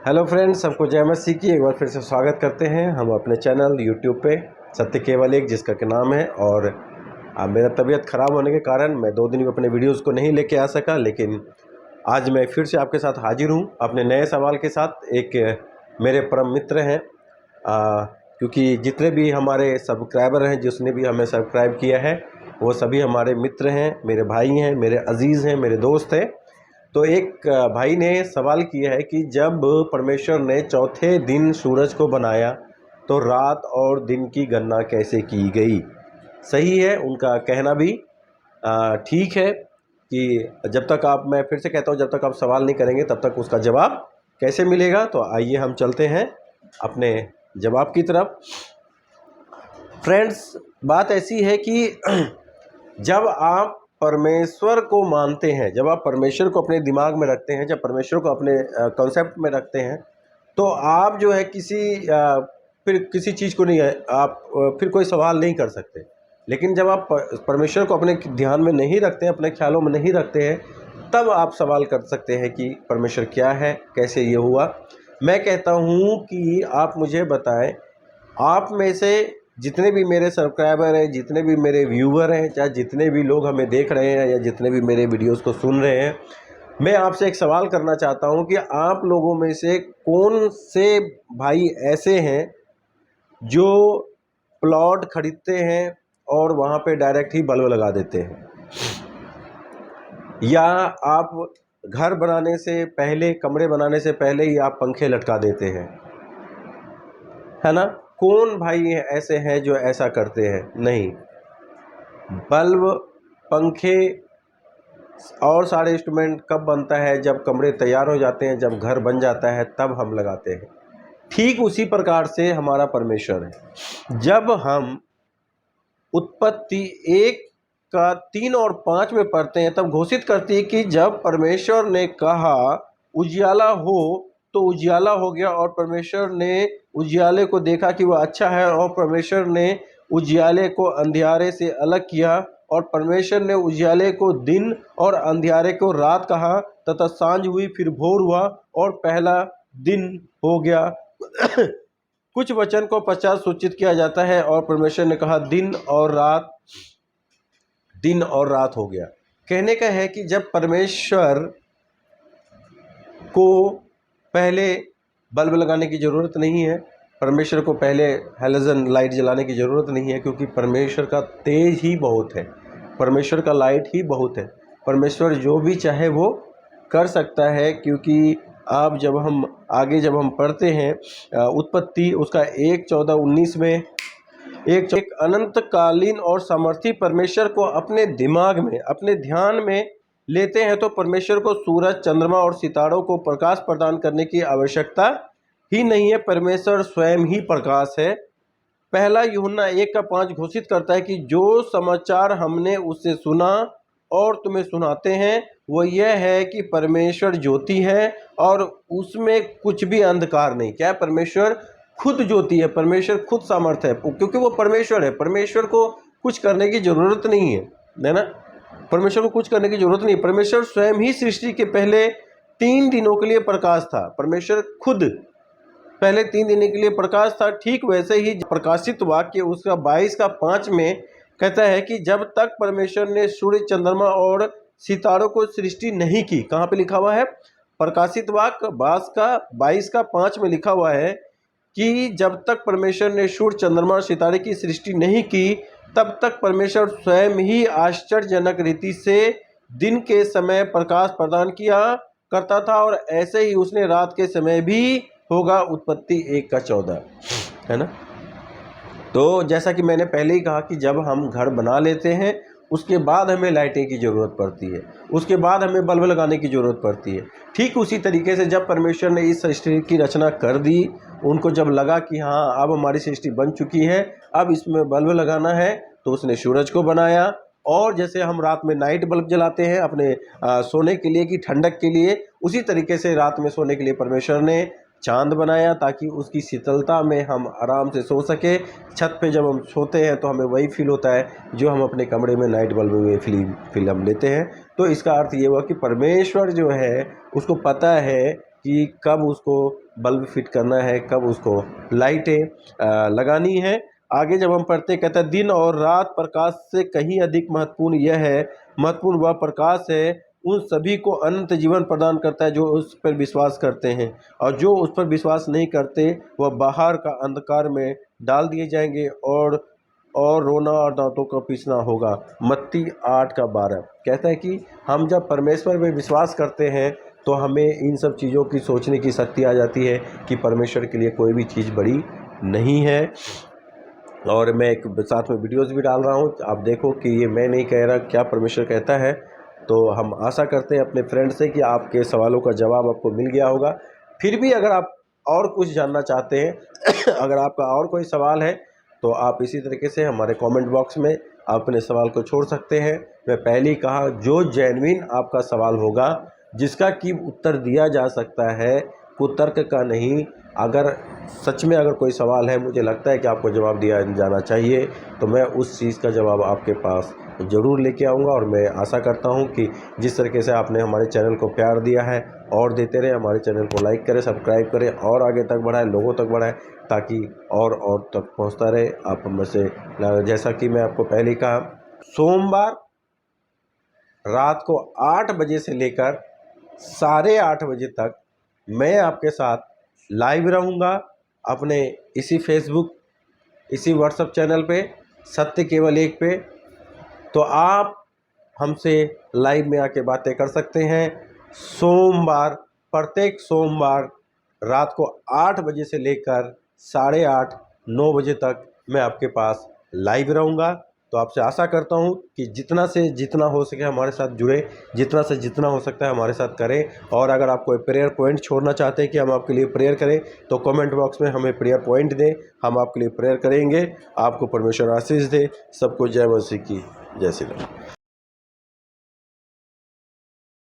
Hello friends, सबको जय मसीह की एक बार फिर से स्वागत करते हैं हम अपने चैनल यूट्यूब पे सत्य केवल एक, जिसका के नाम है। और मेरा तबीयत ख़राब होने के कारण मैं 2 दिन अपने वीडियोस को नहीं लेके आ सका, लेकिन आज मैं फिर से आपके साथ हाजिर हूँ अपने नए सवाल के साथ। एक मेरे परम मित्र हैं, क्योंकि जितने भी हमारे सब्सक्राइबर हैं, जिसने भी हमें सब्सक्राइब किया है, वो सभी हमारे मित्र हैं, मेरे भाई हैं, मेरे अजीज़ हैं, मेरे दोस्त हैं। तो एक भाई ने सवाल किया है कि जब परमेश्वर ने चौथे दिन सूरज को बनाया तो रात और दिन की गणना कैसे की गई। सही है उनका कहना भी, ठीक है कि जब तक आप, मैं फिर से कहता हूँ, जब तक आप सवाल नहीं करेंगे तब तक उसका जवाब कैसे मिलेगा। तो आइए हम चलते हैं अपने जवाब की तरफ। फ्रेंड्स, बात ऐसी है कि जब आप परमेश्वर को मानते हैं, जब आप परमेश्वर को अपने दिमाग में रखते हैं, जब परमेश्वर को अपने कॉन्सेप्ट में रखते हैं, तो आप जो है फिर किसी चीज़ को नहीं है, आप फिर कोई सवाल नहीं कर सकते। लेकिन जब आप परमेश्वर को अपने ध्यान में नहीं रखते हैं, अपने ख्यालों में नहीं रखते हैं, तब आप सवाल कर सकते हैं कि परमेश्वर क्या है, कैसे ये हुआ। मैं कहता हूँ कि आप मुझे बताएं, आप में से जितने भी मेरे सब्सक्राइबर हैं, जितने भी मेरे व्यूवर हैं, चाहे जितने भी लोग हमें देख रहे हैं या जितने भी मेरे वीडियोस को सुन रहे हैं, मैं आपसे एक सवाल करना चाहता हूं कि आप लोगों में से कौन से भाई ऐसे हैं जो प्लॉट खरीदते हैं और वहां पे डायरेक्ट ही बल्ब लगा देते हैं, या आप घर बनाने से पहले, कमरे बनाने से पहले ही आप पंखे लटका देते हैं, है ना। कौन भाई ऐसे हैं जो ऐसा करते हैं? नहीं, बल्ब, पंखे और सारे इंस्ट्रूमेंट कब बनता है? जब कमरे तैयार हो जाते हैं, जब घर बन जाता है, तब हम लगाते हैं। ठीक उसी प्रकार से हमारा परमेश्वर है। जब हम उत्पत्ति 1 का 3 और 5 में पढ़ते हैं, तब घोषित करती है कि जब परमेश्वर ने कहा उजियाला हो, तो उजियाला हो गया। और परमेश्वर ने उजियाले को देखा कि वह अच्छा है, और परमेश्वर ने उजियाले को अंधियारे से अलग किया। और परमेश्वर ने उजियाले को दिन और अंधियारे को रात कहा, तथा सांझ हुई, फिर भोर हुआ, और पहला दिन हो गया। कुछ वचन को पश्चात सूचित किया जाता है, और परमेश्वर ने कहा दिन और रात हो गया। कहने का है कि जब परमेश्वर को पहले बल्ब लगाने की ज़रूरत नहीं है, परमेश्वर को पहले हैलोजन लाइट जलाने की ज़रूरत नहीं है, क्योंकि परमेश्वर का तेज ही बहुत है, परमेश्वर का लाइट ही बहुत है। परमेश्वर जो भी चाहे वो कर सकता है। क्योंकि आप जब हम पढ़ते हैं उत्पत्ति उसका 1:14-19 में, एक अनंतकालीन और सामर्थी परमेश्वर को अपने दिमाग में, अपने ध्यान में लेते हैं, तो परमेश्वर को सूरज, चंद्रमा और सितारों को प्रकाश प्रदान करने की आवश्यकता ही नहीं है। परमेश्वर स्वयं ही प्रकाश है। पहला यूहन्ना 1:5 घोषित करता है कि जो समाचार हमने उससे सुना और तुम्हें सुनाते हैं, वो यह है कि परमेश्वर ज्योति है और उसमें कुछ भी अंधकार नहीं। क्या है? परमेश्वर खुद ज्योति है, परमेश्वर खुद सामर्थ्य है, क्योंकि वो परमेश्वर है। परमेश्वर को कुछ करने की जरूरत नहीं है ना। परमेश्वर को कुछ करने की जरूरत नहीं। परमेश्वर स्वयं ही सृष्टि के पहले 3 दिनों के लिए प्रकाश था। परमेश्वर खुद पहले 3 दिन के लिए प्रकाश था। ठीक वैसे ही प्रकाशित वाक्य उसका 22:5 में कहता है कि जब तक परमेश्वर ने सूर्य, चंद्रमा और सितारों को सृष्टि नहीं की। कहाँ पे लिखा हुआ है? प्रकाशित वाक्य 22:5 में लिखा हुआ है कि जब तक परमेश्वर ने सूर्य, चंद्रमा और सितारे की सृष्टि नहीं की, तब तक परमेश्वर स्वयं ही आश्चर्यजनक रीति से दिन के समय प्रकाश प्रदान किया करता था, और ऐसे ही उसने रात के समय भी होगा। उत्पत्ति 1:14, है ना। तो जैसा कि मैंने पहले ही कहा कि जब हम घर बना लेते हैं, उसके बाद हमें लाइटिंग की ज़रूरत पड़ती है, उसके बाद हमें बल्ब लगाने की ज़रूरत पड़ती है। ठीक उसी तरीके से जब परमेश्वर ने इस सृष्टि की रचना कर दी, उनको जब लगा कि हाँ अब हमारी सृष्टि बन चुकी है, अब इसमें बल्ब लगाना है, तो उसने सूरज को बनाया। और जैसे हम रात में नाइट बल्ब जलाते हैं अपने सोने के लिए, कि ठंडक के लिए, उसी तरीके से रात में सोने के लिए परमेश्वर ने चांद बनाया, ताकि उसकी शीतलता में हम आराम से सो सके। छत पे जब हम सोते हैं तो हमें वही फील होता है जो हम अपने कमरे में नाइट बल्ब में फील हम लेते हैं। तो इसका अर्थ ये हुआ कि परमेश्वर जो है, उसको पता है कि कब उसको बल्ब फिट करना है, कब उसको लाइटें लगानी है। आगे जब हम पढ़ते कहता है दिन और रात प्रकाश से कहीं अधिक महत्वपूर्ण वह प्रकाश है उन सभी को अनंत जीवन प्रदान करता है जो उस पर विश्वास करते हैं, और जो उस पर विश्वास नहीं करते वह बाहर का अंधकार में डाल दिए जाएंगे और रोना और दांतों का पीसना होगा। मत्ती 8:12 कहता है कि हम जब परमेश्वर में विश्वास करते हैं तो हमें इन सब चीज़ों की सोचने की शक्ति आ जाती है कि परमेश्वर के लिए कोई भी चीज़ बड़ी नहीं है। और मैं एक साथ में वीडियोस भी डाल रहा हूँ, आप देखो कि ये मैं नहीं कह रहा, क्या परमेश्वर कहता है। तो हम आशा करते हैं अपने फ्रेंड से कि आपके सवालों का जवाब आपको मिल गया होगा। फिर भी अगर आप और कुछ जानना चाहते हैं अगर आपका और कोई सवाल है तो आप इसी तरीके से हमारे कमेंट बॉक्स में अपने सवाल को छोड़ सकते हैं। मैं पहले ही कहा, जो जेन्युइन आपका सवाल होगा जिसका कि उत्तर दिया जा सकता है, कुतर्क का नहीं, अगर सच में अगर कोई सवाल है, मुझे लगता है कि आपको जवाब दिया जाना चाहिए, तो मैं उस चीज़ का जवाब आपके पास ज़रूर लेके आऊँगा। और मैं आशा करता हूँ कि जिस तरीके से आपने हमारे चैनल को प्यार दिया है और देते रहे। हमारे चैनल को लाइक करें, सब्सक्राइब करें और आगे तक बढ़ाएं, लोगों तक बढ़ाएं, ताकि और तक पहुँचता रहे आप में से। जैसा कि मैं आपको पहले ही कहा, सोमवार रात को 8 बजे से लेकर 8:30 बजे तक मैं आपके साथ लाइव रहूँगा अपने इसी फेसबुक, इसी व्हाट्सएप चैनल पे, सत्य केवल एक पे। तो आप हमसे लाइव में आके बातें कर सकते हैं। प्रत्येक सोमवार रात को 8 बजे से लेकर 8:30 9 बजे तक मैं आपके पास लाइव रहूँगा। तो आपसे आशा करता हूँ कि जितना से जितना हो सके हमारे साथ जुड़े, जितना से जितना हो सकता है हमारे साथ करें। और अगर आप कोई प्रेयर पॉइंट छोड़ना चाहते हैं कि हम आपके लिए प्रेयर करें, तो कमेंट बॉक्स में हमें प्रेयर पॉइंट दें, हम आपके लिए प्रेयर करेंगे। आपको परमेश्वर आशीष दे। सबको जय मसीह की, जय श्री राम।